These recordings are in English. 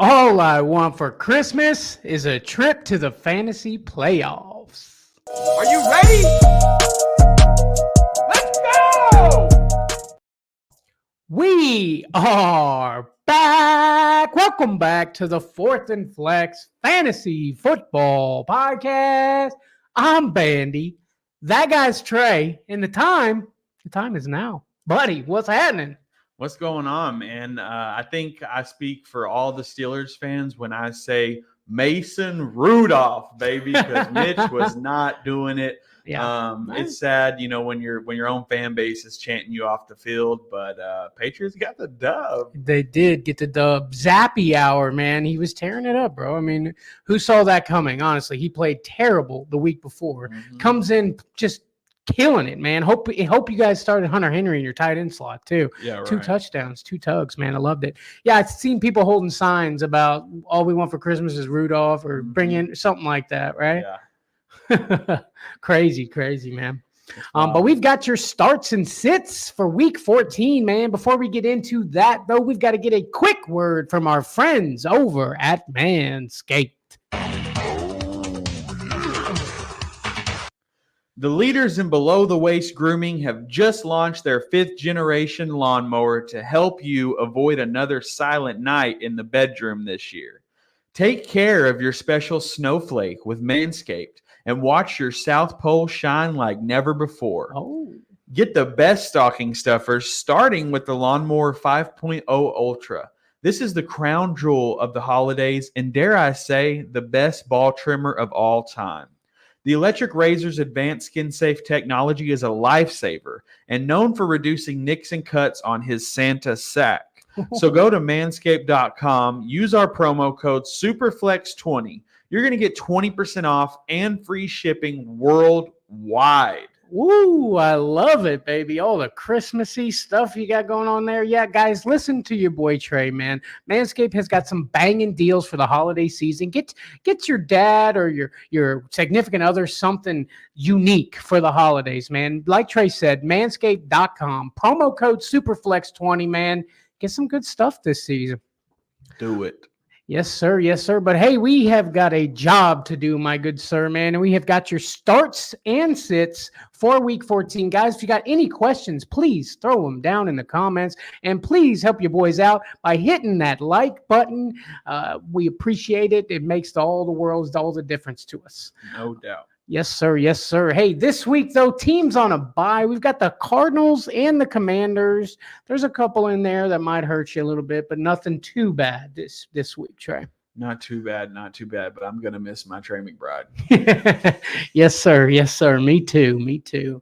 All I want for Christmas is a trip to the fantasy playoffs. Are you ready? Let's go! We are back. Welcome back to the Fourth and Flex Fantasy Football Podcast. I'm Bandy. That guy's Trey. And the time is now. Buddy, what's happening? What's going on, man? I think I speak for all the Steelers fans when I say Mason Rudolph, baby, because Mitch was not doing it. Yeah. It's sad, when your own fan base is chanting you off the field, but Patriots got the dub. They did get the dub. Zappy hour, man. He was tearing it up, bro. I mean, who saw that coming? Honestly, he played terrible the week before. Mm-hmm. Comes in just killing it, man. Hope you guys started Hunter Henry in your tight end slot too. Yeah, right. 2 touchdowns, 2 tugs, man. I loved it. Yeah, I've seen people holding signs about all we want for Christmas is Rudolph or bring in something like that, right? Yeah. Crazy, man. But we've got your starts and sits for week 14, man. Before we get into that, though, we've got to get a quick word from our friends over at Manscaped. The leaders in below-the-waist grooming have just launched their 5th-generation lawnmower to help you avoid another silent night in the bedroom this year. Take care of your special snowflake with Manscaped and watch your South Pole shine like never before. Oh. Get the best stocking stuffers, starting with the Lawnmower 5.0 Ultra. This is the crown jewel of the holidays and, dare I say, the best ball trimmer of all time. The electric razor's advanced skin-safe technology is a lifesaver and known for reducing nicks and cuts on his Santa sack. So go to manscaped.com, use our promo code SUPERFLEX20. You're going to get 20% off and free shipping worldwide. Woo, I love it, baby. All the Christmassy stuff you got going on there. Yeah, guys, listen to your boy Trey, man. Manscaped has got some banging deals for the holiday season. Get your dad or your significant other something unique for the holidays, man. Like Trey said, manscaped.com. Promo code SUPERFLEX20, man. Get some good stuff this season. Do it. Yes, sir. Yes, sir. But hey, we have got a job to do, my good sir, man. And we have got your starts and sits for week 14. Guys, if you got any questions, please throw them down in the comments. And please help your boys out by hitting that like button. We appreciate it. It makes all the difference to us. No doubt. Yes, sir. Yes, sir. Hey, this week, though, teams on a bye. We've got the Cardinals and the Commanders. There's a couple in there that might hurt you a little bit, but nothing too bad this week, Trey. Not too bad, but I'm going to miss my Trey McBride. Yes, sir. Yes, sir. Me too.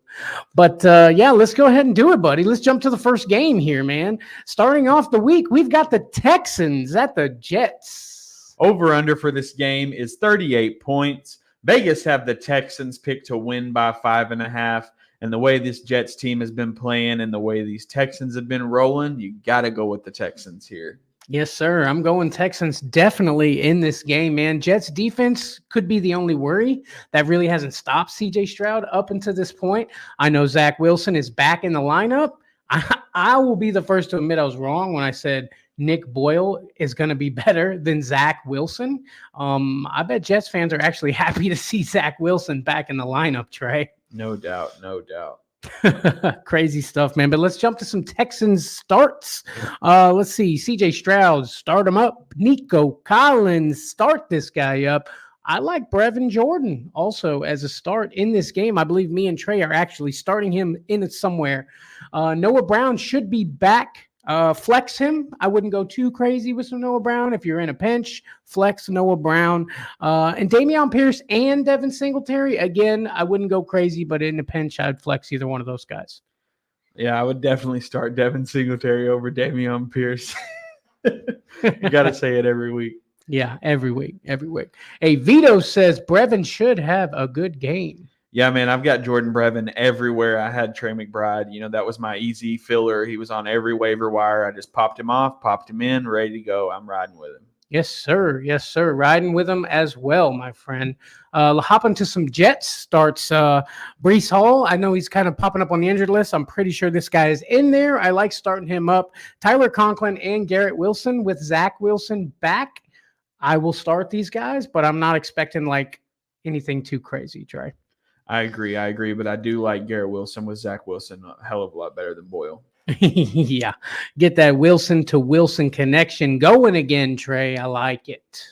But, yeah, let's go ahead and do it, buddy. Let's jump to the first game here, man. Starting off the week, we've got the Texans at the Jets. Over-under for this game is 38 points. Vegas have the Texans picked to win by 5.5. And the way this Jets team has been playing and the way these Texans have been rolling, you got to go with the Texans here. Yes, sir. I'm going Texans definitely in this game, man. Jets defense could be the only worry. That really hasn't stopped C.J. Stroud up until this point. I know Zach Wilson is back in the lineup. I will be the first to admit I was wrong when I said Nick Boyle is going to be better than Zach Wilson. I bet Jets fans are actually happy to see Zach Wilson back in the lineup, Trey. No doubt. Crazy stuff, man. But let's jump to some Texans starts. Let's see. CJ Stroud, start him up. Nico Collins, start this guy up. I like Brevin Jordan also as a start in this game. I believe me and Trey are actually starting him in it somewhere. Noah Brown should be back. Flex him. I wouldn't go too crazy with some Noah Brown. If you're in a pinch, flex Noah Brown. And Dameon Pierce and Devin Singletary. Again, I wouldn't go crazy, but in a pinch, I'd flex either one of those guys. Yeah, I would definitely start Devin Singletary over Dameon Pierce. You got to say it every week. Yeah, every week. Hey, Vito says Brevin should have a good game. Yeah, man, I've got Jordan Brevin everywhere. I had Trey McBride. That was my easy filler. He was on every waiver wire. I just popped him off, popped him in, ready to go. I'm riding with him. Yes, sir. Riding with him as well, my friend. Hop into some Jets starts. Breece Hall, I know he's kind of popping up on the injured list. I'm pretty sure this guy is in there. I like starting him up. Tyler Conklin and Garrett Wilson with Zach Wilson back. I will start these guys, but I'm not expecting like anything too crazy, Trey. I agree, but I do like Garrett Wilson with Zach Wilson a hell of a lot better than Boyle. Yeah, get that Wilson to Wilson connection going again, Trey. I like it.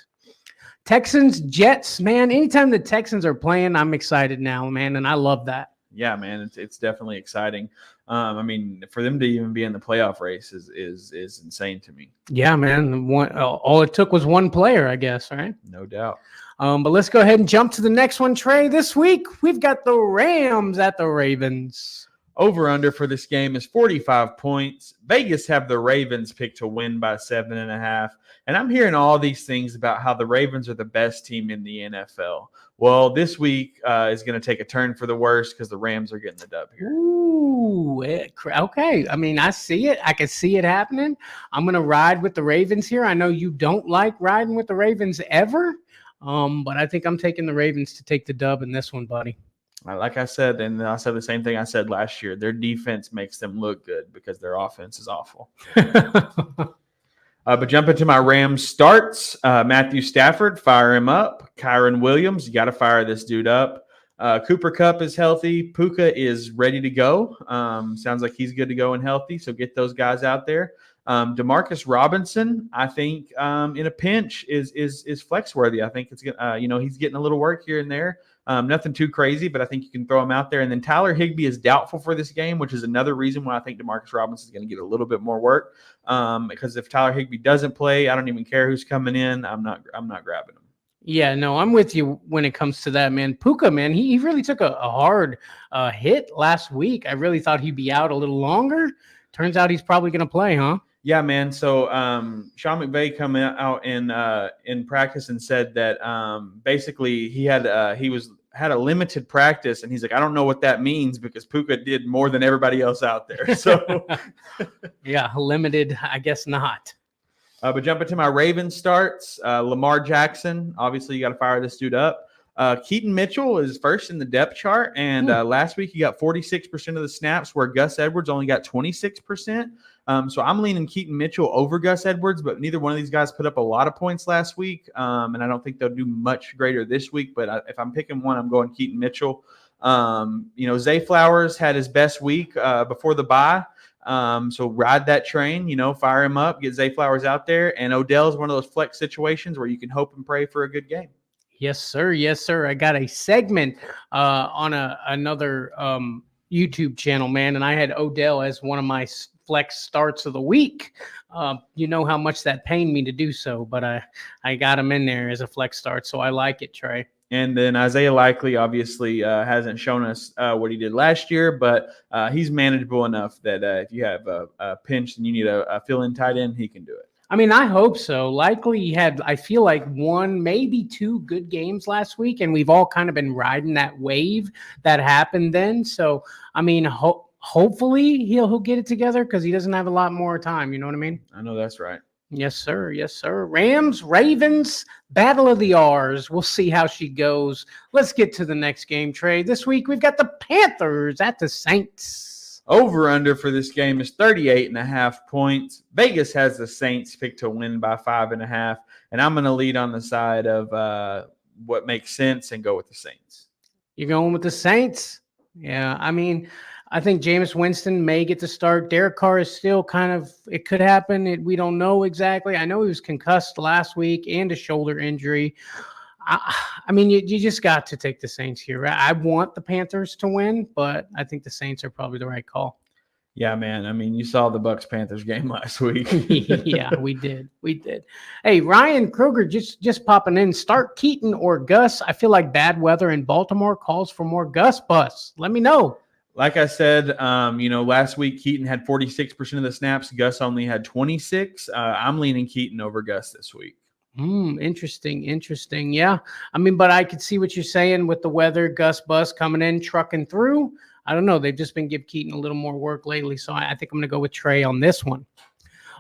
Texans, Jets, man. Anytime the Texans are playing, I'm excited now, man, and I love that. Yeah, man, it's definitely exciting. I mean, for them to even be in the playoff race is insane to me. Yeah, man. All it took was one player, I guess, right? No doubt. But let's go ahead and jump to the next one, Trey. This week, we've got the Rams at the Ravens. Over under for this game is 45 points. Vegas have the Ravens picked to win by 7.5. And I'm hearing all these things about how the Ravens are the best team in the NFL. Well, this week is going to take a turn for the worse because the Rams are getting the dub here. Ooh, okay. I mean, I see it. I can see it happening. I'm going to ride with the Ravens here. I know you don't like riding with the Ravens ever, but I think I'm taking the Ravens to take the dub in this one, buddy. Like I said, and I said the same thing I said last year, their defense makes them look good because their offense is awful. But jumping to my Rams starts, Matthew Stafford, fire him up. Kyron Williams, you got to fire this dude up. Cooper Kupp is healthy. Puka is ready to go. Sounds like he's good to go and healthy, so get those guys out there. Demarcus Robinson, I think in a pinch is flex worthy. I think it's he's getting a little work here and there. Nothing too crazy, but I think you can throw him out there. And then Tyler Higbee is doubtful for this game, which is another reason why I think Demarcus Robinson is going to get a little bit more work. Because if Tyler Higbee doesn't play, I don't even care who's coming in. I'm not grabbing him. Yeah, no, I'm with you when it comes to that, man. Puka, man, he really took a hard hit last week. I really thought he'd be out a little longer. Turns out he's probably going to play, huh? Yeah, man. So Sean McVay come out in practice and said that basically he had a limited practice, and he's like, I don't know what that means because Puka did more than everybody else out there. So yeah, limited, I guess not. But jumping to my Ravens starts, Lamar Jackson. Obviously, you got to fire this dude up. Keaton Mitchell is first in the depth chart, and last week he got 46% of the snaps, where Gus Edwards only got 26%. So I'm leaning Keaton Mitchell over Gus Edwards, but neither one of these guys put up a lot of points last week, and I don't think they'll do much greater this week. But if I'm picking one, I'm going Keaton Mitchell. Zay Flowers had his best week before the bye. So ride that train, fire him up, get Zay Flowers out there. And Odell is one of those flex situations where you can hope and pray for a good game. Yes, sir. Yes, sir. I got a segment on another YouTube channel, man, and I had Odell as one of my flex starts of the week. You know how much that pained me to do so, but I got him in there as a flex start, so I like it, Trey. And then Isaiah Likely obviously hasn't shown us what he did last year, but he's manageable enough that if you have a pinch and you need a fill-in tight end, he can do it. I mean, I hope so. Likely he had, I feel like, one, maybe two good games last week, and we've all kind of been riding that wave that happened then. So, I mean, hopefully he'll get it together because he doesn't have a lot more time. You know what I mean? I know that's right. Yes, sir. Yes, sir. Rams, Ravens, Battle of the R's. We'll see how she goes. Let's get to the next game, Trey. This week we've got the Panthers at the Saints. Over under for this game is 38.5 points. Vegas has the Saints picked to win by 5.5, and I'm going to lead on the side of what makes sense and go with the Saints. You're going with the Saints? Yeah, I mean, I think Jameis Winston may get to start. Derek Carr is still kind of, it could happen. We don't know exactly. I know he was concussed last week and a shoulder injury. I mean, you just got to take the Saints here. I want the Panthers to win, but I think the Saints are probably the right call. Yeah, man. I mean, you saw the Bucs-Panthers game last week. Yeah, we did. Hey, Ryan Kruger just popping in. Start Keaton or Gus. I feel like bad weather in Baltimore calls for more Gus bus. Let me know. Like I said, last week Keaton had 46% of the snaps. Gus only had 26. I'm leaning Keaton over Gus this week. Interesting. Yeah. I mean, but I could see what you're saying with the weather, Gus bus coming in, trucking through. I don't know. They've just been giving Keaton a little more work lately. So I think I'm going to go with Trey on this one.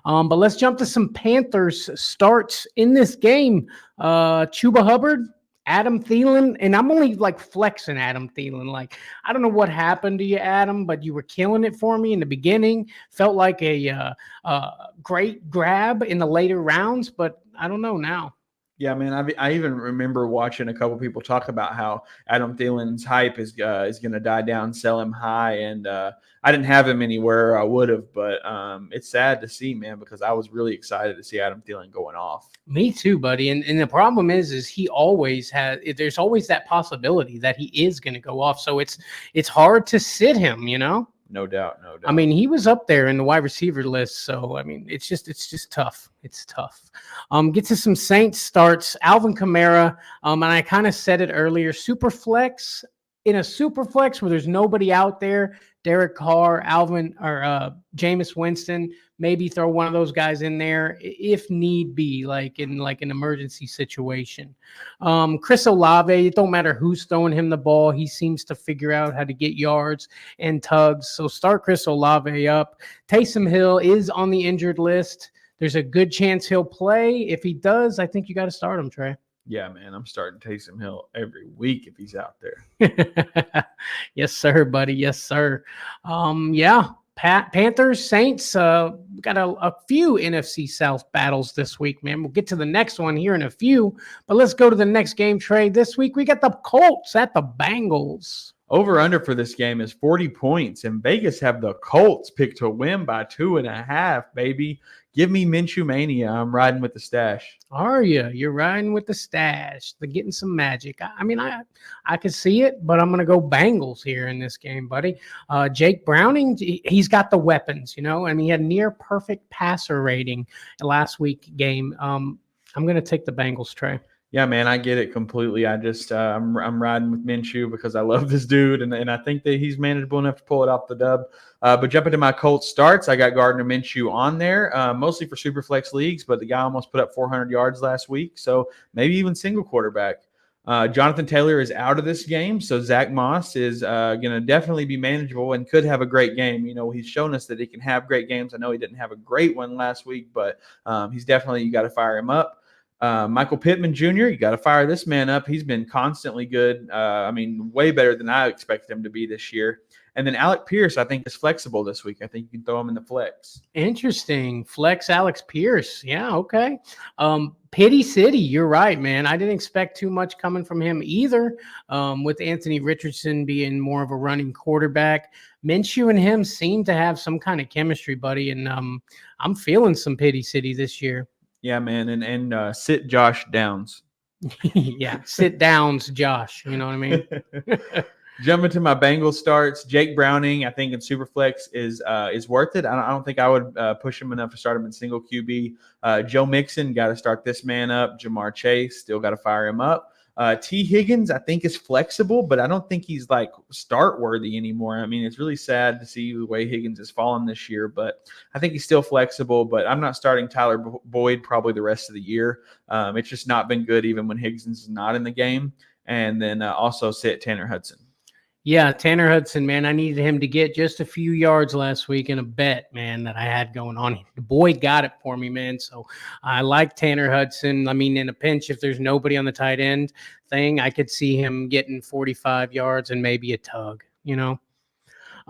But let's jump to some Panthers starts in this game. Chuba Hubbard, Adam Thielen, and I'm only like flexing Adam Thielen. Like, I don't know what happened to you, Adam, but you were killing it for me in the beginning. Felt like a great grab in the later rounds, but I don't know now. Yeah, man. I even remember watching a couple people talk about how Adam Thielen's hype is going to die down, sell him high, and I didn't have him anywhere I would have, but it's sad to see, man, because I was really excited to see Adam Thielen going off. Me too, buddy. And the problem is he always has. There's always that possibility that he is going to go off. So it's hard to sit him, you know. No doubt, no doubt. I mean, he was up there in the wide receiver list, so I mean, it's just tough. It's tough. Get to some Saints starts. Alvin Kamara, and I kind of said it earlier. Super flex, in a super flex where there's nobody out there. Derek Carr, Alvin, or Jameis Winston. Maybe throw one of those guys in there if need be, like in an emergency situation. Chris Olave, it don't matter who's throwing him the ball. He seems to figure out how to get yards and tugs. So start Chris Olave up. Taysom Hill is on the injured list. There's a good chance he'll play. If he does, I think you got to start him, Trey. Yeah, man, I'm starting Taysom Hill every week if he's out there. Yes, sir, buddy. Yes, sir. Yeah. Panthers, Saints, we got a few NFC South battles this week, man. We'll get to the next one here in a few, but let's go to the next game, Trey. This week, we got the Colts at the Bengals. Over under for this game is 40 points, and Vegas have the Colts picked to win by 2.5, baby. Give me Minshew Mania. I'm riding with the stash. Are you? You're riding with the stash. They're getting some magic. I mean, I could see it, but I'm going to go Bengals here in this game, buddy. Jake Browning, he's got the weapons, you know, and he had near perfect passer rating last week game. I'm going to take the Bengals, Trey. Yeah, man, I get it completely. I just I'm riding with Minshew because I love this dude, and I think that he's manageable enough to pull it off the dub. But jumping to my Colts starts, I got Gardner Minshew on there, mostly for Superflex leagues, but the guy almost put up 400 yards last week, so maybe even single quarterback. Jonathan Taylor is out of this game, so Zach Moss is going to definitely be manageable and could have a great game. You know, he's shown us that he can have great games. I know he didn't have a great one last week, but he's definitely, you got to fire him up. Michael Pittman Jr., you got to fire this man up. He's been constantly good. I mean, way better than I expected him to be this year. And then Alec Pierce, I think, is flexible this week. I think you can throw him in the flex. Interesting. Flex Alex Pierce. Yeah, okay. Pity City, you're right, man. I didn't expect too much coming from him either, with Anthony Richardson being more of a running quarterback. Minshew and him seem to have some kind of chemistry, buddy, and I'm feeling some Pity City this year. Yeah, man, and sit Josh Downs. Yeah, sit downs, Josh. You know what I mean? Jumping to my Bengals starts, Jake Browning, I think in Superflex is worth it. I don't think I would push him enough to start him in single QB. Joe Mixon, got to start this man up. Jamar Chase, still got to fire him up. T. Higgins, I think, is flexible, but I don't think he's like start worthy anymore. I mean, it's really sad to see the way Higgins has fallen this year, but I think he's still flexible. But I'm not starting Tyler Boyd probably the rest of the year. It's just not been good even when Higgins is not in the game. And then also sit Tanner Hudson. Yeah, Tanner Hudson, man. I needed him to get just a few yards last week in a bet, man, that I had going on. The boy got it for me, man. So I like Tanner Hudson. I mean, in a pinch, if there's nobody on the tight end thing, I could see him getting 45 yards and maybe a tug, you know.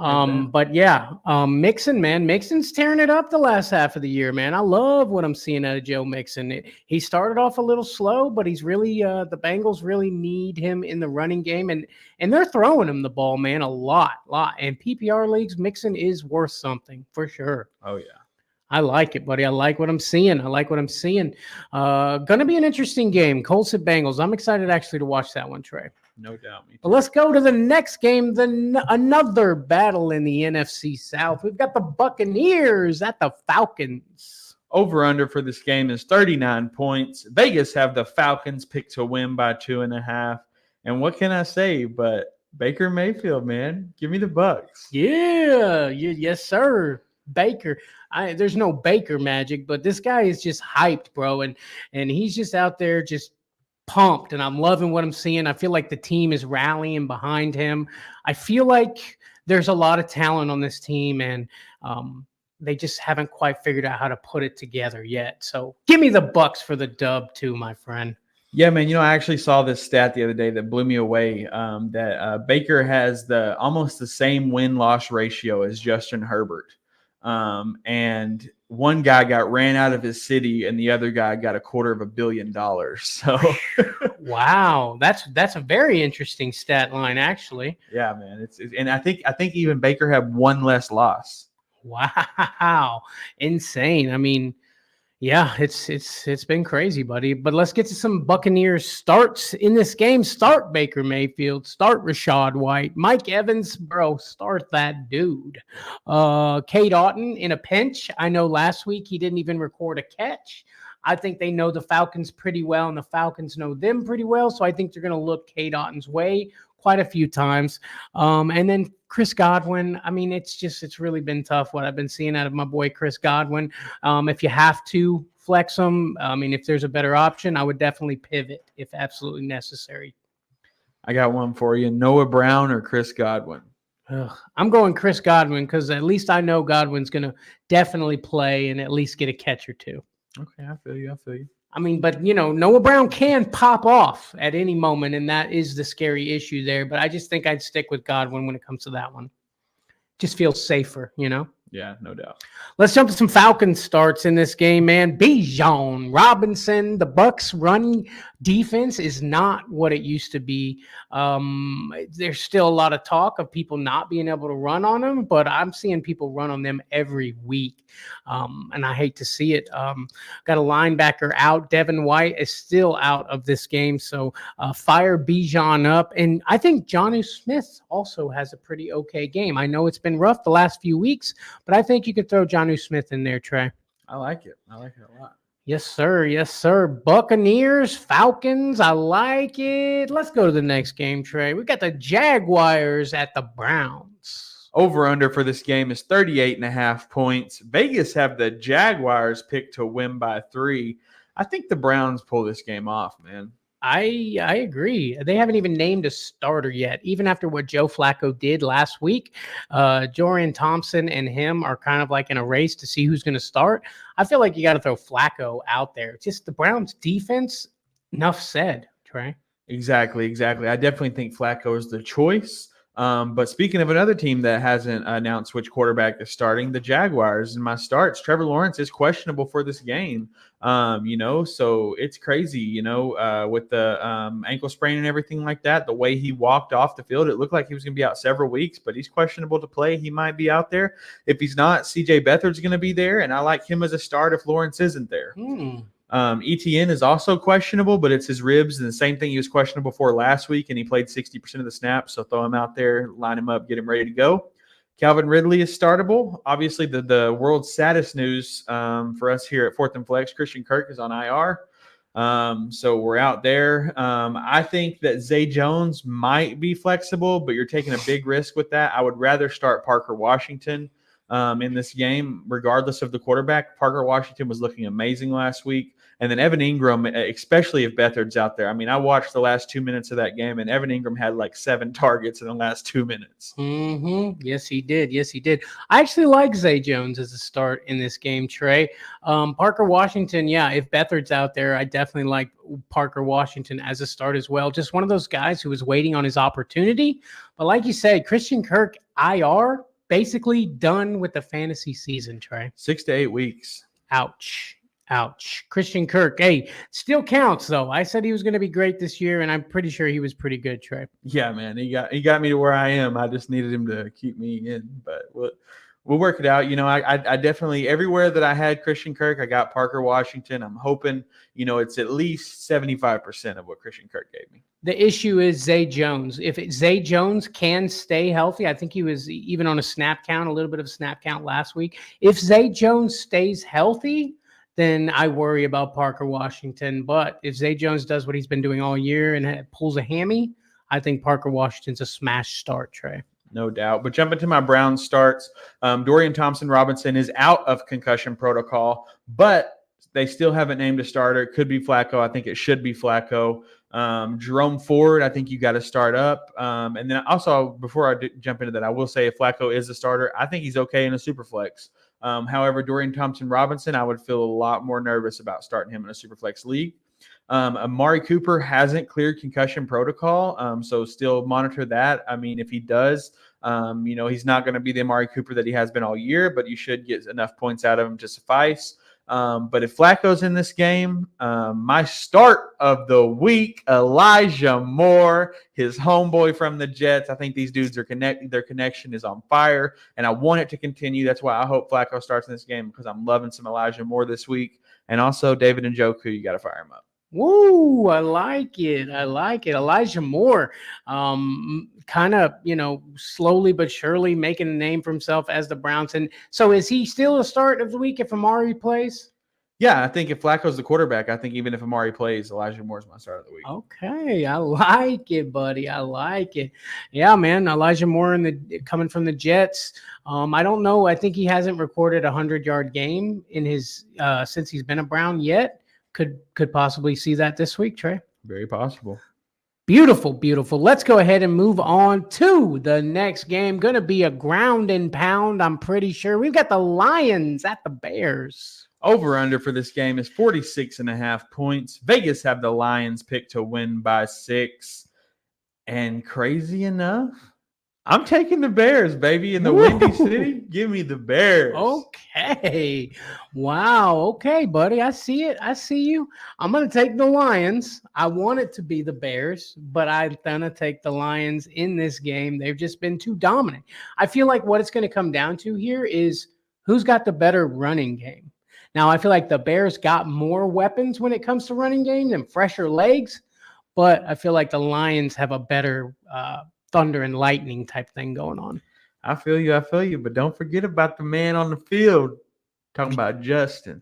But yeah, Mixon, man, Mixon's tearing it up the last half of the year, man. I love what I'm seeing out of Joe Mixon. He started off a little slow, but he's really, the Bengals really need him in the running game, and they're throwing him the ball, man, a lot. And PPR leagues, Mixon is worth something for sure. Oh yeah. I like it, buddy. I like what I'm seeing. Gonna be an interesting game. Colts at Bengals. I'm excited actually to watch that one, Trey. No doubt. Me too. But let's go to the next game, another battle in the NFC South. We've got the Buccaneers at the Falcons. Over under for this game is 39 points. Vegas have the Falcons picked to win by 2.5. And what can I say? But Baker Mayfield, man, give me the Bucks. Yeah, yes, sir. Baker. There's no Baker magic, but this guy is just hyped, bro. And he's just out there just pumped, and I'm loving what I'm seeing. I feel like the team is rallying behind him. I feel like there's a lot of talent on this team, and they just haven't quite figured out how to put it together yet. So give me the Bucks for the dub too, my friend. Yeah, man. You know, I actually saw this stat the other day that blew me away. That Baker has almost the same win-loss ratio as Justin Herbert. And one guy got ran out of his city and the other guy got $250 million. So Wow, that's a very interesting stat line, actually. yeah, man, and I think even Baker had one less loss. Wow, insane. I mean, yeah, it's been crazy, buddy. But let's get to some Buccaneers starts in this game. Start Baker Mayfield. Start Rashad White. Mike Evans, bro. Start that dude. Cade Otton in a pinch. I know last week he didn't even record a catch. I think they know the Falcons pretty well, and the Falcons know them pretty well. So I think they're going to look Cade Otton's way quite a few times. And then Chris Godwin. I mean, it's really been tough what I've been seeing out of my boy Chris Godwin. If you have to flex them, I mean, if there's a better option, I would definitely pivot if absolutely necessary. I got one for you: Noah Brown or Chris Godwin. I'm going Chris Godwin because at least I know Godwin's going to definitely play and at least get a catch or two. Okay, I feel you. I mean, but, Noah Brown can pop off at any moment, and that is the scary issue there. But I just think I'd stick with Godwin when it comes to that one. Just feels safer, Yeah, no doubt. Let's jump to some Falcons starts in this game, man. Bijan Robinson, the Bucs running defense is not what it used to be. There's still a lot of talk of people not being able to run on them, but I'm seeing people run on them every week, and I hate to see it. Got a linebacker out. Devin White is still out of this game, so fire Bijan up. And I think Jonnu Smith also has a pretty okay game. I know it's been rough the last few weeks, but I think you could throw Jonnu Smith in there, Trey. I like it a lot. Yes, sir. Yes, sir. Buccaneers, Falcons. I like it. Let's go to the next game, Trey. We got the Jaguars at the Browns. Over under for this game is 38.5 points. Vegas have the Jaguars picked to win by 3. I think the Browns pull this game off, man. I agree. They haven't even named a starter yet, even after what Joe Flacco did last week. Jorian Thompson and him are kind of like in a race to see who's going to start. I feel like you got to throw Flacco out there. Just the Browns defense, enough said, Trey. Exactly. I definitely think Flacco is the choice. But speaking of another team that hasn't announced which quarterback is starting, the Jaguars. In my starts, Trevor Lawrence is questionable for this game. So it's crazy, with the ankle sprain and everything like that. The way he walked off the field, it looked like he was going to be out several weeks, but he's questionable to play. He might be out there. If he's not, CJ Beathard's going to be there, and I like him as a start if Lawrence isn't there. ETN is also questionable, but it's his ribs, and the same thing he was questionable for last week, and he played 60% of the snaps. So throw him out there, line him up, get him ready to go. Calvin Ridley is startable. Obviously, the world's saddest news for us here at Fourth and Flex, Christian Kirk is on IR. So we're out there. I think that Zay Jones might be flexible, but you're taking a big risk with that. I would rather start Parker Washington in this game, regardless of the quarterback. Parker Washington was looking amazing last week. And then Evan Ingram, especially if Beathard's out there. I mean, I watched the last 2 minutes of that game, and Evan Ingram had like 7 targets in the last 2 minutes. Yes, he did. I actually like Zay Jones as a start in this game, Trey. Parker Washington, yeah, if Beathard's out there, I definitely like Parker Washington as a start as well. Just one of those guys who was waiting on his opportunity. But like you said, Christian Kirk, IR, basically done with the fantasy season, Trey. 6 to 8 weeks. Ouch. Christian Kirk, hey, still counts though. I said he was going to be great this year, and I'm pretty sure he was pretty good, Trey. Yeah, man, he got me to where I am. I just needed him to keep me in, but we'll work it out. I definitely, everywhere that I had Christian Kirk, I got Parker Washington. I'm hoping, it's at least 75% of what Christian Kirk gave me. The issue is Zay Jones. If Zay Jones can stay healthy, I think he was even on a little bit of a snap count last week. If Zay Jones stays healthy, then I worry about Parker Washington. But if Zay Jones does what he's been doing all year and pulls a hammy, I think Parker Washington's a smash start, Trey. No doubt. But jumping to my Browns starts, Dorian Thompson-Robinson is out of concussion protocol, but they still haven't named a starter. It could be Flacco. I think it should be Flacco. Jerome Ford, I think you got to start up. And then also, before I jump into that, I will say if Flacco is a starter, I think he's okay in a super flex. However, Dorian Thompson-Robinson, I would feel a lot more nervous about starting him in a super flex league. Amari Cooper hasn't cleared concussion protocol, so still monitor that. I mean, if he does, he's not going to be the Amari Cooper that he has been all year, but you should get enough points out of him to suffice. But if Flacco's in this game, my start of the week, Elijah Moore, his homeboy from the Jets. I think these dudes are connected. Their connection is on fire, and I want it to continue. That's why I hope Flacco starts in this game, because I'm loving some Elijah Moore this week. And also David Njoku, you got to fire him up. Woo, I like it. I like it. Elijah Moore, kind of, slowly but surely making a name for himself as the Browns. And so is he still a start of the week if Amari plays? Yeah, I think if Flacco's the quarterback, I think even if Amari plays, Elijah Moore's my start of the week. Okay, I like it, buddy. I like it. Yeah, man, Elijah Moore coming from the Jets. I don't know. I think he hasn't recorded a 100-yard game in his since he's been a Brown yet. Could possibly see that this week, Trey. Very possible. Beautiful, beautiful. Let's go ahead and move on to the next game. Going to be a ground and pound, I'm pretty sure. We've got the Lions at the Bears. Over-under for this game is 46.5 points. Vegas have the Lions picked to win by 6. And crazy enough, I'm taking the Bears, baby, in the Windy City. Give me the Bears. Okay. Wow. Okay, buddy. I see it. I see you. I'm going to take the Lions. I want it to be the Bears, but I'm going to take the Lions in this game. They've just been too dominant. I feel like what it's going to come down to here is who's got the better running game. Now, I feel like the Bears got more weapons when it comes to running game and fresher legs, but I feel like the Lions have a better thunder and lightning type thing going on. I feel you, but don't forget about the man on the field. Talking about Justin.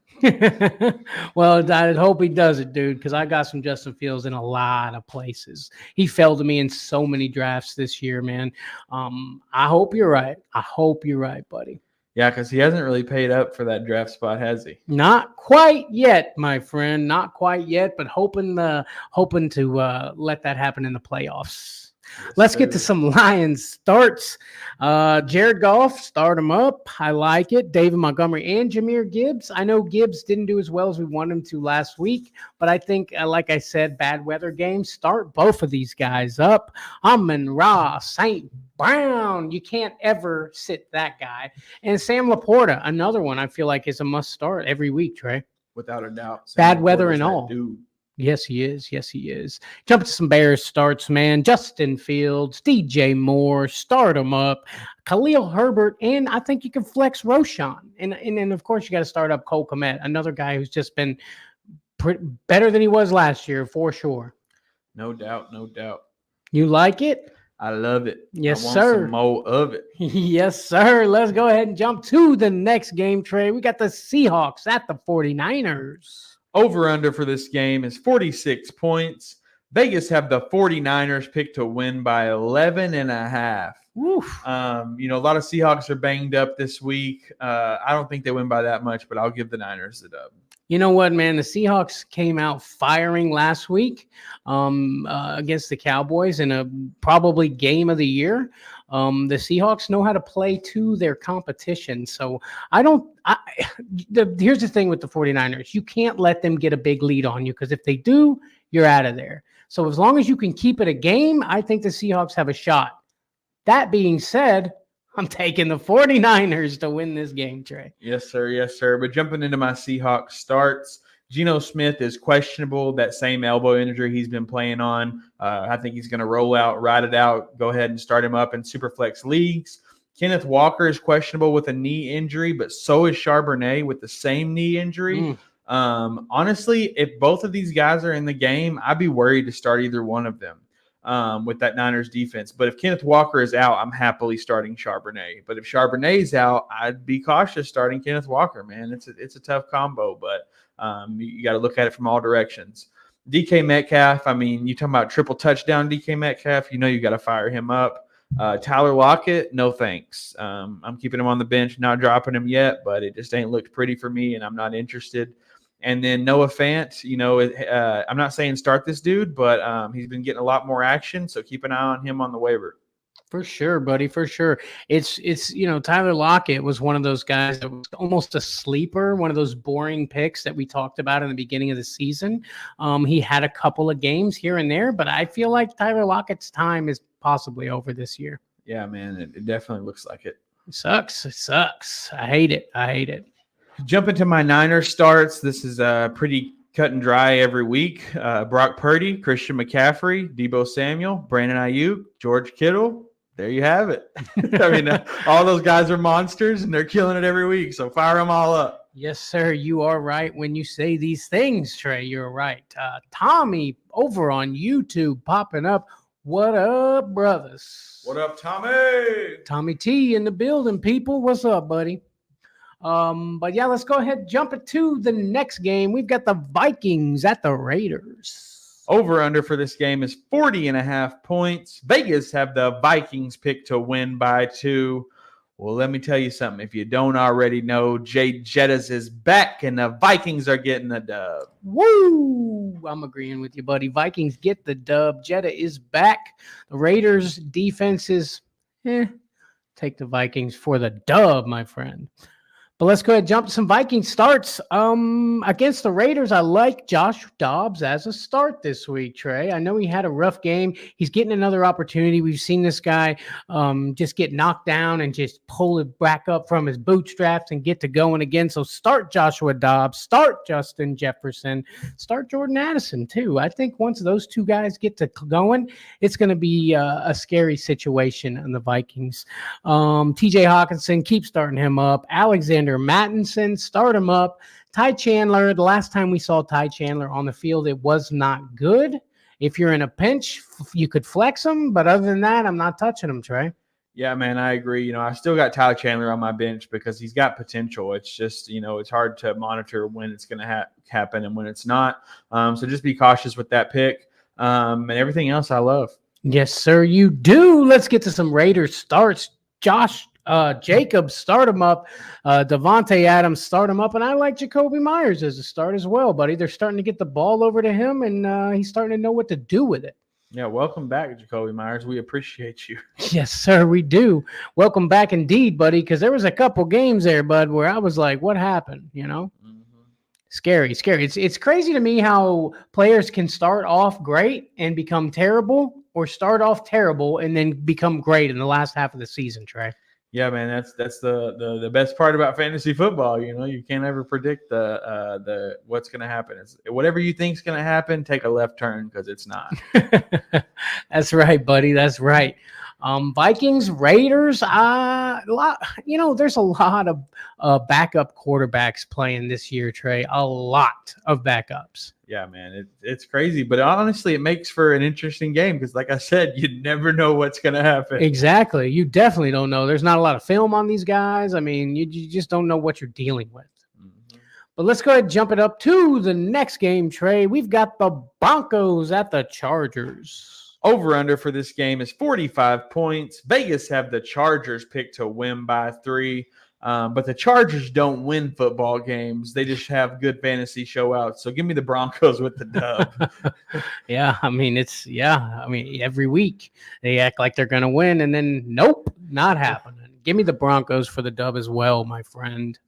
Well, I hope he does it, dude, because I got some Justin Fields in a lot of places. He fell to me in so many drafts this year, man. I hope you're right. I hope you're right, buddy. Yeah, because he hasn't really paid up for that draft spot, has he? Not quite yet, my friend. Not quite yet, but hoping to let that happen in the playoffs. Yes, let's get to some Lions starts. Jared Goff, start him up. I like it. David Montgomery and Jahmyr Gibbs. I know Gibbs didn't do as well as we wanted him to last week, but I think, like I said, bad weather games, start both of these guys up. Amon-Ra, St. Brown. You can't ever sit that guy. And Sam Laporta, another one I feel like is a must start every week, Trey. Without a doubt. Bad weather and all. Dude. Yes, he is. Yes, he is. Jump to some Bears starts, man. Justin Fields, DJ Moore, start him up. Khalil Herbert, and I think you can flex Roschon. And of course, you got to start up Cole Kmet, another guy who's just been better than he was last year, for sure. No doubt, no doubt. You like it? I love it. Yes, I want sir. Some more of it. Yes, sir. Let's go ahead and jump to the next game, Trey. We got the Seahawks at the 49ers. Over-under for this game is 46 points. Vegas have the 49ers picked to win by 11.5. A lot of Seahawks are banged up this week. I don't think they win by that much, but I'll give the Niners the dub. You know what, man? The Seahawks came out firing last week against the Cowboys in a probably game of the year. The Seahawks know how to play to their competition. So here's the thing with the 49ers. You can't let them get a big lead on you, because if they do, you're out of there. So as long as you can keep it a game, I think the Seahawks have a shot. That being said, I'm taking the 49ers to win this game, Trey. Yes, sir. Yes, sir. But jumping into my Seahawks starts, Geno Smith is questionable. That same elbow injury he's been playing on. I think he's going to ride it out, go ahead and start him up in Superflex leagues. Kenneth Walker is questionable with a knee injury, but so is Charbonnet with the same knee injury. Honestly, if both of these guys are in the game, I'd be worried to start either one of them. With that Niners defense. But if Kenneth Walker is out, I'm happily starting Charbonnet. But if Charbonnet's out, I'd be cautious starting Kenneth Walker, man. It's a tough combo, but you got to look at it from all directions. DK Metcalf, I mean, you talking about triple touchdown DK Metcalf, you got to fire him up. Tyler Lockett, no thanks. I'm keeping him on the bench, not dropping him yet, but it just ain't looked pretty for me, and I'm not interested. And then Noah Fant, I'm not saying start this dude, but he's been getting a lot more action, so keep an eye on him on the waiver. For sure, buddy, for sure. It's Tyler Lockett was one of those guys that was almost a sleeper, one of those boring picks that we talked about in the beginning of the season. He had a couple of games here and there, but I feel like Tyler Lockett's time is possibly over this year. Yeah, man, it definitely looks like it. It sucks. It sucks. I hate it. I hate it. Jump into my Niners starts. This is pretty cut and dry every week. Brock Purdy, Christian McCaffrey, Debo Samuel, Brandon Ayuk, George Kittle. There you have it. I mean, all those guys are monsters, and they're killing it every week. So fire them all up. Yes, sir. You are right when you say these things, Trey. You're right. Tommy over on YouTube popping up. What up, brothers? What up, Tommy? Tommy T in the building, people. What's up, buddy? But yeah, let's go ahead and jump into the next game. We've got the Vikings at the Raiders. Over under for this game is 40.5 points. Vegas have the Vikings picked to win by 2. Well, let me tell you something. If you don't already know, Jay Jettas is back, and the Vikings are getting the dub. Woo! I'm agreeing with you, buddy. Vikings get the dub. Jetta is back. The Raiders defense is, take the Vikings for the dub, my friend. But let's go ahead and jump to some Viking starts. Against the Raiders, I like Josh Dobbs as a start this week, Trey. I know he had a rough game. He's getting another opportunity. We've seen this guy just get knocked down and just pull it back up from his bootstraps and get to going again. So start Joshua Dobbs, start Justin Jefferson, start Jordan Addison too. I think once those two guys get to going, it's going to be a scary situation in the Vikings. TJ Hawkinson, keep starting him up. Alexander Mattinson, start him up. Ty Chandler, the last time we saw Ty Chandler on the field, it was not good. If you're in a pinch, you could flex him, but other than that, I'm not touching him, Trey. Yeah, man, I agree. I still got Ty Chandler on my bench because he's got potential. It's just, it's hard to monitor when it's going to happen and when it's not. So just be cautious with that pick. And everything else I love. Yes, sir, you do. Let's get to some Raiders starts. Josh Jacobs, start him up. Devontae Adams, start him up. And I like Jacoby Myers as a start as well, buddy. They're starting to get the ball over to him, and he's starting to know what to do with it. Yeah, welcome back, Jacoby Myers. We appreciate you. Yes, sir, we do. Welcome back indeed, buddy, because there was a couple games there, bud, where I was like, what happened, Scary. It's crazy to me how players can start off great and become terrible, or start off terrible and then become great in the last half of the season, Trey. Yeah, man, that's the best part about fantasy football. You can't ever predict the what's going to happen. It's whatever you think's going to happen, take a left turn because it's not. That's right, buddy. That's right. Vikings, Raiders. There's a lot of backup quarterbacks playing this year, Trey. A lot of backups. Yeah, man, it's crazy, but honestly, it makes for an interesting game because, like I said, you never know what's going to happen. Exactly. You definitely don't know. There's not a lot of film on these guys. I mean, you just don't know what you're dealing with. Mm-hmm. But let's go ahead and jump it up to the next game, Trey. We've got the Broncos at the Chargers. Over-under for this game is 45 points. Vegas have the Chargers picked to win by 3. But the Chargers don't win football games. They just have good fantasy showouts. So give me the Broncos with the dub. Every week they act like they're going to win, and then nope, not happening. Give me the Broncos for the dub as well, my friend.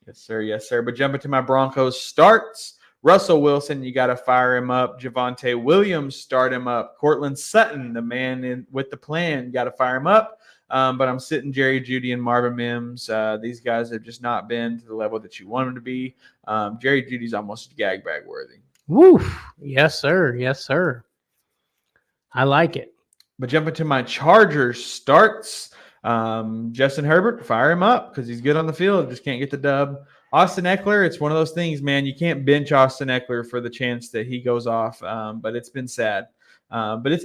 Yes, sir. Yes, sir. But jumping to my Broncos starts. Russell Wilson, you got to fire him up. Javonte Williams, start him up. Cortland Sutton, the man with the plan, got to fire him up. But I'm sitting Jerry Jeudy and Marvin Mims. These guys have just not been to the level that you want them to be. Jerry Jeudy's almost gag bag worthy. Woo! Yes, sir. Yes, sir. I like it. But jumping to my Chargers starts. Justin Herbert, fire him up because he's good on the field. Just can't get the dub. Austin Eckler, it's one of those things, man. You can't bench Austin Eckler for the chance that he goes off. But it's been sad. But it's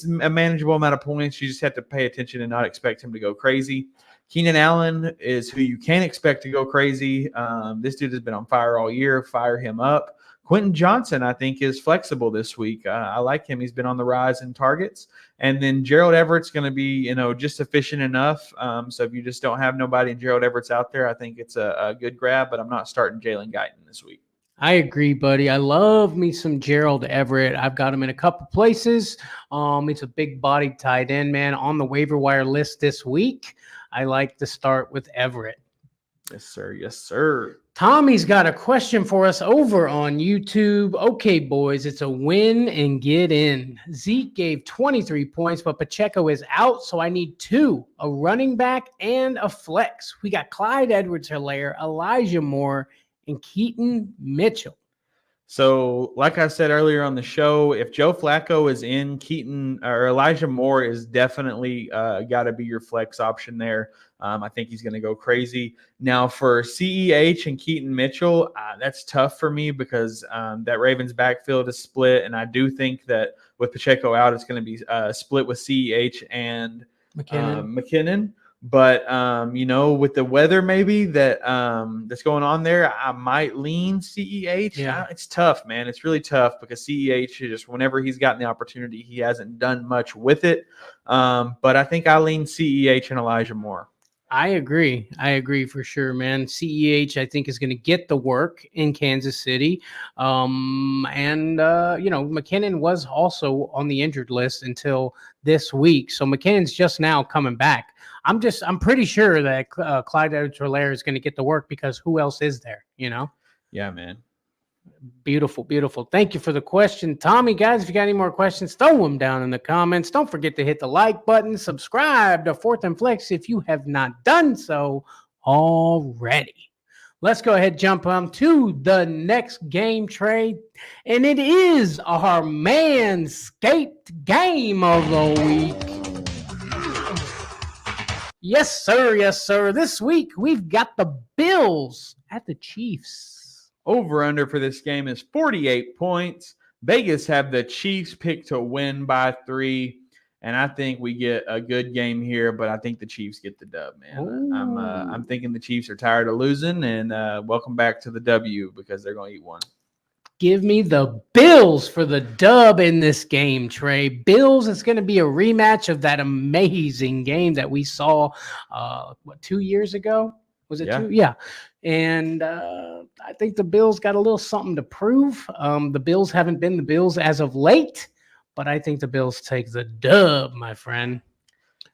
a manageable amount of points. You just have to pay attention and not expect him to go crazy. Keenan Allen is who you can expect to go crazy. This dude has been on fire all year. Fire him up. Quentin Johnson, I think, is flexible this week. I like him. He's been on the rise in targets. And then Gerald Everett's going to be, just efficient enough. So if you just don't have nobody and Gerald Everett's out there, I think it's a good grab. But I'm not starting Jalen Guyton this week. I agree, buddy. I love me some Gerald Everett. I've got him in a couple places. It's a big body tight end, man, on the waiver wire list this week. I like to start with Everett. Yes, sir. Yes, sir. Tommy's got a question for us over on YouTube. Okay, boys, it's a win and get in. Zeke gave 23 points, but Pacheco is out, so I need two, a running back and a flex. We got Clyde Edwards-Helaire, Elijah Moore, and Keaton Mitchell. So, like I said earlier on the show, if Joe Flacco is in, Keaton or Elijah Moore is definitely got to be your flex option there. I think he's going to go crazy. Now, for CEH and Keaton Mitchell, that's tough for me because that Ravens backfield is split, and I do think that with Pacheco out, it's going to be split with CEH and McKinnon. But with the weather maybe that that's going on there, I might lean CEH. Yeah. It's tough, man. It's really tough because CEH just whenever he's gotten the opportunity, he hasn't done much with it. But I think I lean CEH and Elijah Moore. I agree. I agree for sure, man. CEH, I think, is going to get the work in Kansas City. McKinnon was also on the injured list until this week. So McKinnon's just now coming back. I'm pretty sure that Clyde Edwards-Helaire is going to get the work because who else is there, Yeah, man. Beautiful, beautiful. Thank you for the question, Tommy. Guys, if you got any more questions, throw them down in the comments. Don't forget to hit the like button, subscribe to Fourth and Flex if you have not done so already. Let's go ahead and jump on to the next game trade, and it is our Manscaped game of the week. Yes, sir. Yes, sir. This week, we've got the Bills at the Chiefs. Over-under for this game is 48 points. Vegas have the Chiefs picked to win by 3, and I think we get a good game here, but I think the Chiefs get the dub, man. I'm thinking the Chiefs are tired of losing, and welcome back to the W because they're going to eat one. Give me the Bills for the dub in this game, Trey. Bills, it's going to be a rematch of that amazing game that we saw, 2 years ago? Was it 2? Yeah. And I think the Bills got a little something to prove. The Bills haven't been the Bills as of late, but I think the Bills take the dub, my friend.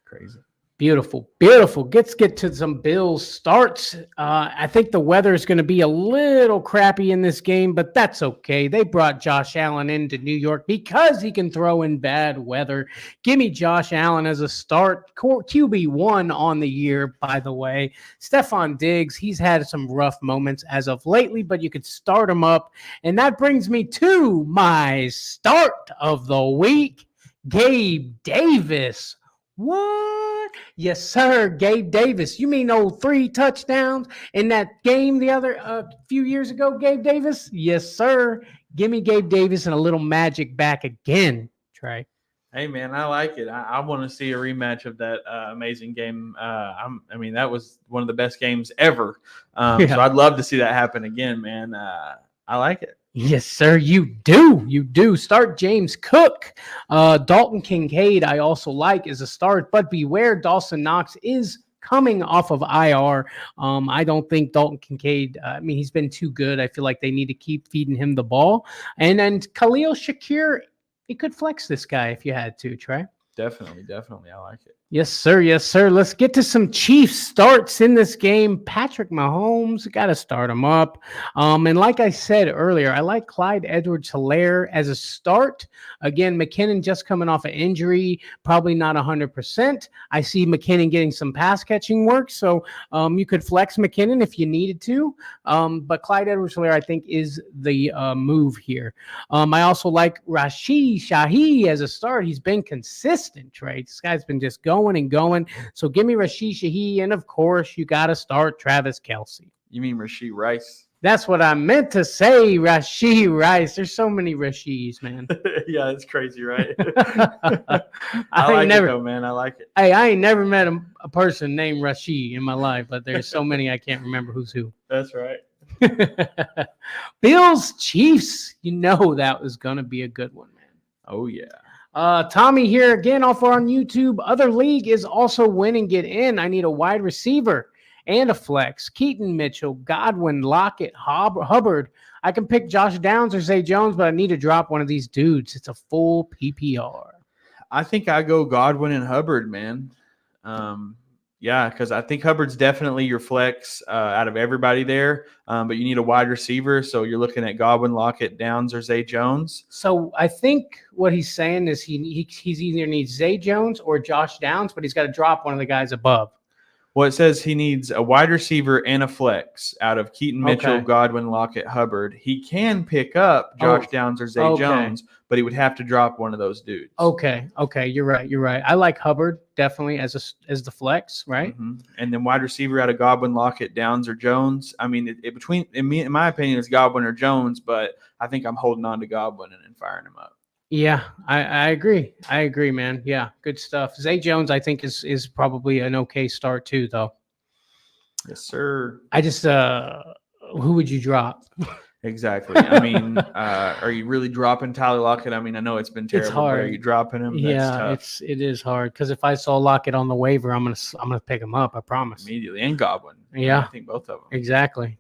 Crazy. Beautiful, beautiful. Let's get to some Bills starts. I think the weather is going to be a little crappy in this game, but that's okay. They brought Josh Allen into New York because he can throw in bad weather. Give me Josh Allen as a start. QB1 on the year, by the way. Stephon Diggs, he's had some rough moments as of lately, but you could start him up. And that brings me to my start of the week, Gabe Davis. What? Yes, sir. Gabe Davis. You mean old 3 touchdowns in that game the other few years ago, Gabe Davis? Yes, sir. Give me Gabe Davis and a little magic back again, Trey. Hey, man, I like it. I want to see a rematch of that amazing game. That was one of the best games ever. So I'd love to see that happen again, man. I like it. Yes, sir, you do. You do. Start James Cook. Dalton Kincaid, I also like as a start, but beware, Dawson Knox is coming off of IR. I don't think Dalton Kincaid, he's been too good. I feel like they need to keep feeding him the ball. And then Khalil Shakir, you could flex this guy if you had to, Trey. Definitely. I like it. Yes, sir. Yes, sir. Let's get to some Chiefs starts in this game. Patrick Mahomes, got to start him up. And like I said earlier, I like Clyde Edwards-Helaire as a start. Again, McKinnon just coming off an injury, probably not 100%. I see McKinnon getting some pass catching work, so you could flex McKinnon if you needed to. But Clyde Edwards-Helaire, I think, is the move here. I also like Rashid Shahi as a start. He's been consistent, Trey. This guy's been just going and going. So give me Rashid Shahi, and of course, you got to start Travis Kelce. You mean Rashid Rice? That's what I meant to say, Rashid Rice. There's so many Rashids, man. Yeah, it's crazy, right? I like it, though, man. I like it. Hey, I ain't never met a person named Rashid in my life, but there's so many I can't remember who's who. That's right. Bills, Chiefs. You know that was going to be a good one, man. Oh, yeah. Tommy here again off on YouTube. Other league is also win and get in. I need a wide receiver. and a flex. Keaton Mitchell, Godwin, Lockett, Hubbard. I can pick Josh Downs or Zay Jones, but I need to drop one of these dudes. It's a full PPR. I think I go Godwin and Hubbard, man. Yeah, because I think Hubbard's definitely your flex out of everybody there. But you need a wide receiver, so you're looking at Godwin, Lockett, Downs, or Zay Jones. So I think what he's saying is he's either needs Zay Jones or Josh Downs, but he's got to drop one of the guys above. Well, it says he needs a wide receiver and a flex out of Keaton Mitchell, Okay. Godwin, Lockett, Hubbard. He can pick up Josh Downs or Zay Jones, but he would have to drop one of those dudes. Okay, you're right. I like Hubbard definitely as the flex, right? Mm-hmm. And then wide receiver out of Godwin, Lockett, Downs, or Jones. I mean, in my opinion, it's Godwin or Jones, but I think I'm holding on to Godwin and firing him up. Yeah, I agree. I agree, man. Yeah, good stuff. Zay Jones, I think, is probably an okay start too, though. Yes, sir. I just who would you drop? Exactly. I mean, are you really dropping Tyler Lockett? I mean, I know it's been terrible. It's hard. But are you dropping him? That's tough. It is hard because if I saw Lockett on the waiver, I'm gonna pick him up. I promise. Immediately, and Godwin. Yeah, I think both of them. Exactly.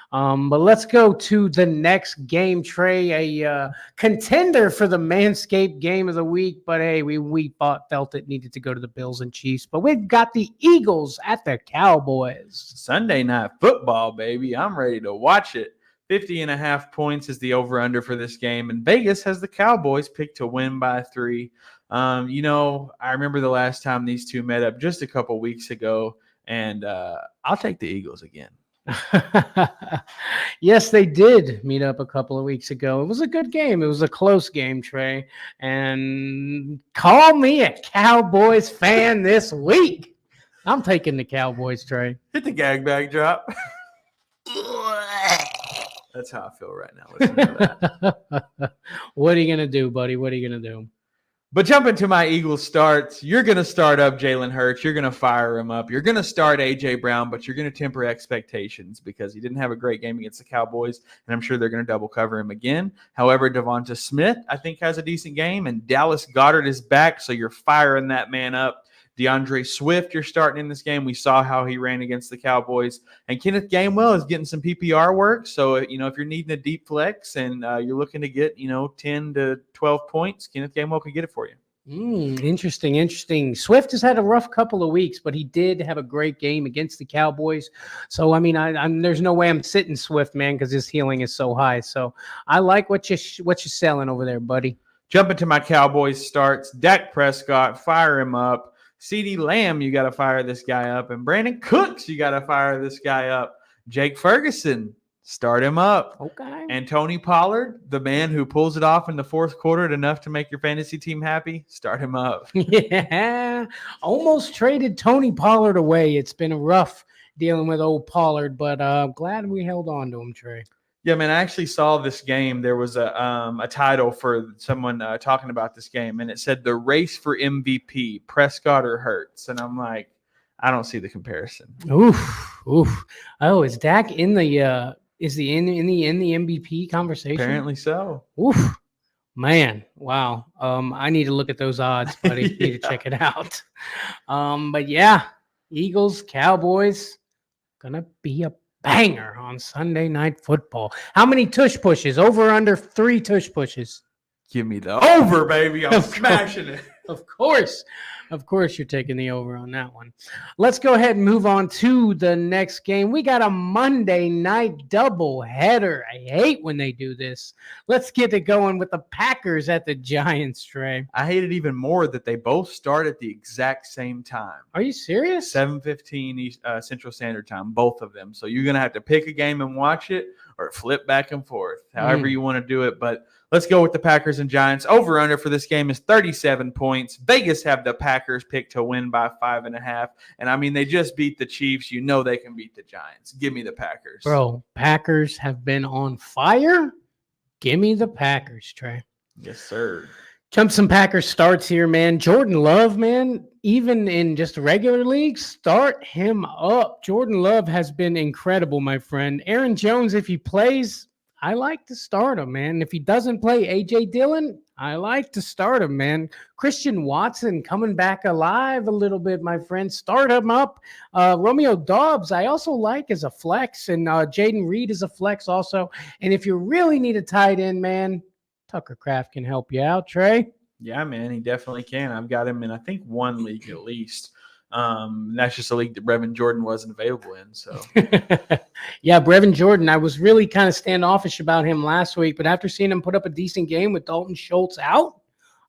But let's go to the next game, Trey, a contender for the Manscaped game of the week. But hey, we felt it needed to go to the Bills and Chiefs. But we've got the Eagles at the Cowboys. Sunday night football, baby. I'm ready to watch it. 50.5 points is the over-under for this game. And Vegas has the Cowboys picked to win by 3. I remember the last time these two met up just a couple weeks ago. And I'll take the Eagles again. Yes, they did meet up a couple of weeks ago. It was a good game. It was a close game, Trey. And call me a Cowboys fan this week. I'm taking the Cowboys, Trey. Hit the gag bag drop. That's how I feel right now. Listen to that. What are you going to do, buddy? What are you going to do? But jumping to my Eagles starts, you're going to start up Jalen Hurts. You're going to fire him up. You're going to start A.J. Brown, but you're going to temper expectations because he didn't have a great game against the Cowboys, and I'm sure they're going to double cover him again. However, Devonta Smith, I think, has a decent game, and Dallas Goedert is back, so you're firing that man up. DeAndre Swift, you're starting in this game. We saw how he ran against the Cowboys. And Kenneth Gainwell is getting some PPR work. So, if you're needing a deep flex and you're looking to get, 10 to 12 points, Kenneth Gainwell can get it for you. Interesting. Swift has had a rough couple of weeks, but he did have a great game against the Cowboys. So, I mean, there's no way I'm sitting Swift, man, because his ceiling is so high. So, I like what you're selling over there, buddy. Jumping to my Cowboys starts, Dak Prescott, fire him up. CeeDee Lamb, you got to fire this guy up. And Brandon Cooks, you got to fire this guy up. Jake Ferguson, start him up. Okay. And Tony Pollard, the man who pulls it off in the fourth quarter enough to make your fantasy team happy, start him up. Yeah. Almost traded Tony Pollard away. It's been rough dealing with old Pollard, but glad we held on to him, Trey. Yeah, man, I actually saw this game. There was a title for someone talking about this game, and it said the race for MVP, Prescott or Hurts. And I'm like, I don't see the comparison. Oof. Oh, is Dak in the in the MVP conversation? Apparently so. Oof. Man, wow. I need to look at those odds, buddy. Yeah. Need to check it out. But yeah, Eagles, Cowboys, gonna be a banger on Sunday Night Football. How many tush pushes? Over or under 3 tush pushes? Give me the over, baby. I'm smashing it. Of course, you're taking the over on that one. Let's go ahead and move on to the next game. We got a Monday night double header. I hate when they do this. Let's get it going with the Packers at the Giants, Trey. I hate it even more that they both start at the exact same time. Are you serious? 7:15 Central Standard Time, both of them. So you're going to have to pick a game and watch it or flip back and forth, however you want to do it. But let's go with the Packers and Giants. Over-under for this game is 37 points. Vegas have the Packers picked to win by 5.5. And, I mean, they just beat the Chiefs. You know they can beat the Giants. Give me the Packers. Bro, Packers have been on fire. Give me the Packers, Trey. Yes, sir. Jump some Packers starts here, man. Jordan Love, man, even in just regular leagues, start him up. Jordan Love has been incredible, my friend. Aaron Jones, if he plays, I like to start him, man. If he doesn't play A.J. Dillon, I like to start him, man. Christian Watson coming back alive a little bit, my friend. Start him up. Romeo Dobbs, I also like as a flex, and Jaden Reed is a flex also. And if you really need a tight end, man, Tucker Kraft can help you out, Trey. Yeah, man, he definitely can. I've got him in, I think, one league at least. That's just a league that Brevin Jordan wasn't available in. So, yeah, Brevin Jordan, I was really kind of standoffish about him last week, but after seeing him put up a decent game with Dalton Schultz out,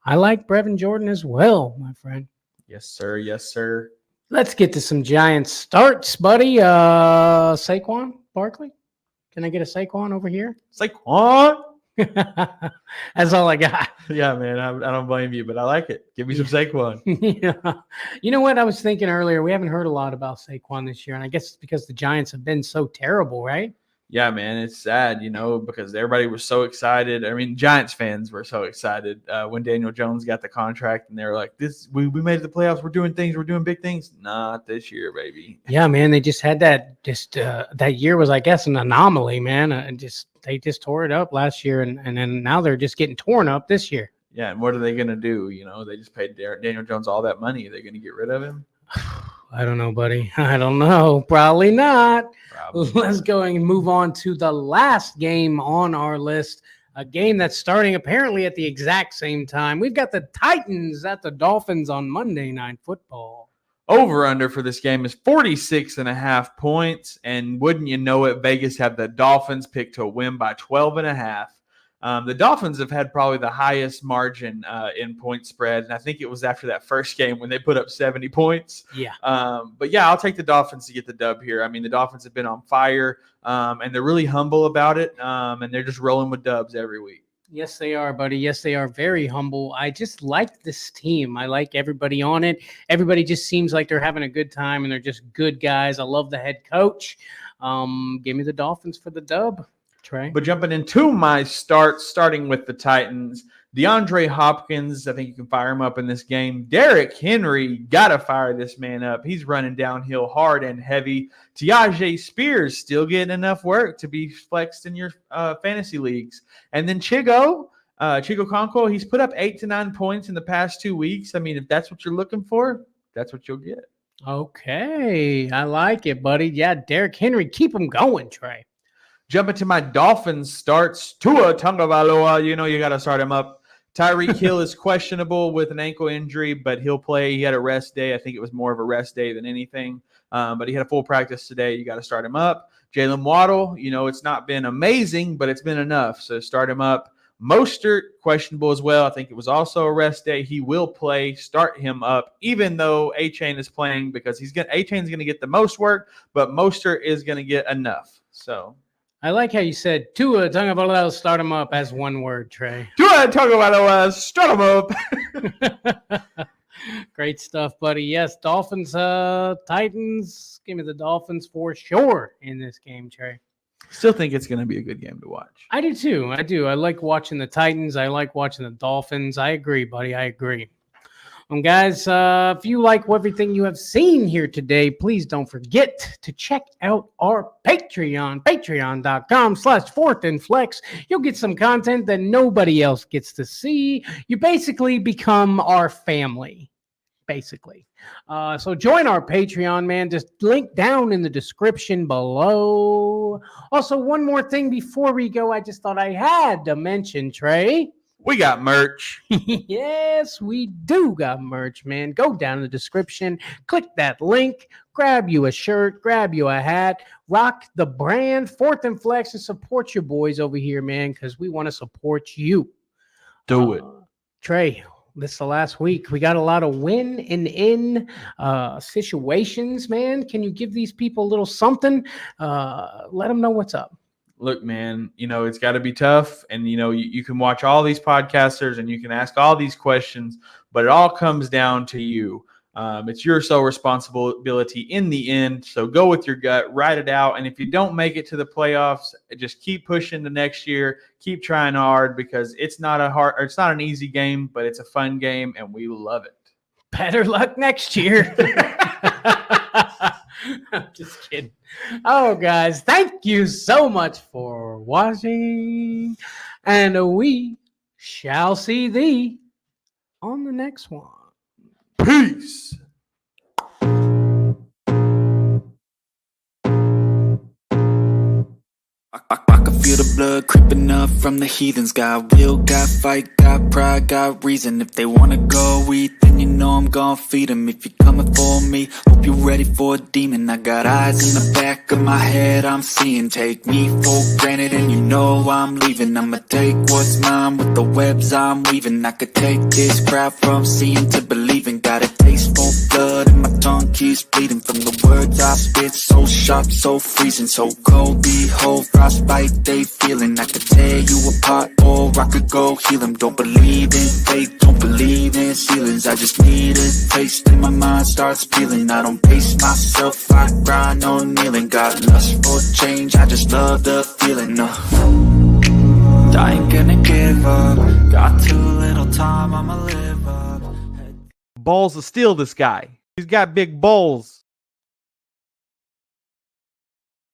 I like Brevin Jordan as well, my friend. yes, sir. Yes, sir. Let's get to some Giants starts, buddy. Saquon Barkley. Can I get a Saquon over here? Saquon. That's all I got. Yeah, man, I don't blame you, but I like it. Give me some Saquon. Yeah. You know what I was thinking earlier? We haven't heard a lot about Saquon this year, and I guess it's because the Giants have been so terrible, right? Yeah, man, it's sad, because everybody was so excited. I mean, Giants fans were so excited when Daniel Jones got the contract, and they were like, we made the playoffs. We're doing big things. Not this year, baby. Yeah, man, they just had that that year was, I guess, an anomaly, man. They just tore it up last year, and then now they're just getting torn up this year. Yeah, and what are they going to do? They just paid Daniel Jones all that money. Are they going to get rid of him? I don't know, buddy. I don't know. Probably not. Probably. Let's go and move on to the last game on our list. A game that's starting apparently at the exact same time. We've got the Titans at the Dolphins on Monday Night Football. Over-under for this game is 46.5 points. And wouldn't you know it, Vegas have the Dolphins picked to win by 12.5. The Dolphins have had probably the highest margin in point spread, and I think it was after that first game when they put up 70 points. Yeah. But yeah, I'll take the Dolphins to get the dub here. I mean, the Dolphins have been on fire, and they're really humble about it, and they're just rolling with dubs every week. Yes, they are, buddy. Yes, they are very humble. I just like this team. I like everybody on it. Everybody just seems like they're having a good time, and they're just good guys. I love the head coach. Give me the Dolphins for the dub. Trey. But jumping into my starting with the Titans, DeAndre Hopkins, I think you can fire him up in this game. Derrick Henry, got to fire this man up. He's running downhill hard and heavy. Tyjae Spears still getting enough work to be flexed in your fantasy leagues. And then Chigo Conco, he's put up 8 to 9 points in the past 2 weeks. I mean, if that's what you're looking for, that's what you'll get. Okay, I like it, buddy. Yeah, Derrick Henry, keep him going, Trey. Jumping to my Dolphins starts. Tua Tagovailoa, you got to start him up. Tyreek Hill is questionable with an ankle injury, but he'll play. He had a rest day. I think it was more of a rest day than anything. But he had a full practice today. You got to start him up. Jalen Waddle, it's not been amazing, but it's been enough. So start him up. Mostert, questionable as well. I think it was also a rest day. He will play. Start him up, even though A-Chain is playing, because A-Chain's going to get the most work, but Mostert is going to get enough. So I like how you said Tua Tagovailoa, start him up as one word, Trey. Tua Tagovailoa, start him up. Great stuff, buddy. Yes, Dolphins, Titans. Give me the Dolphins for sure in this game, Trey. Still think it's going to be a good game to watch. I do too. I do. I like watching the Titans. I like watching the Dolphins. I agree, buddy. I agree. Guys, if you like everything you have seen here today, please don't forget to check out our Patreon, patreon.com/4thandflex. You'll get some content that nobody else gets to see. You basically become our family, basically. So join our Patreon, man. Just link down in the description below. Also, one more thing before we go, I just thought I had to mention, Trey. We got merch. Yes, we do got merch, man. Go down in the description, click that link, grab you a shirt, grab you a hat, rock the brand, Fourth and Flex, and support your boys over here, man, because we want to support you. Do it. Trey, this is the last week. We got a lot of win and in situations, man. Can you give these people a little something? Let them know what's up. Look, man, it's got to be tough. And, you can watch all these podcasters and you can ask all these questions, but it all comes down to you. It's your sole responsibility in the end. So go with your gut, write it out. And if you don't make it to the playoffs, just keep pushing the next year. Keep trying hard, because it's not an easy game, but it's a fun game and we love it. Better luck next year. I'm just kidding. Oh, guys, thank you so much for watching. And we shall see thee on the next one. Peace. I can feel the blood creeping up from the heathens. Got will, got fight, got pride, got reason. If they wanna go eat, then you know I'm gon' feed them. If you're coming for me, hope you're ready for a demon. I got eyes in the back of my head, I'm seeing. Take me for granted and you know I'm leaving. I'ma take what's mine with the webs I'm weaving. I could take this crowd from seeing to believing. Got a taste for blood and my tongue keeps bleeding. From the words I spit, so sharp, so freezing. So cold, behold, frostbite they feeling. I could tear you apart or I could go heal them. Don't believe in fate, don't believe in ceilings. I just need a taste and my mind starts peeling. I don't pace myself, I grind on kneeling. Got lust for change, I just love the feeling. I ain't gonna give up. Got too little time, I'ma live up. Balls of steel, this guy. He's got big balls.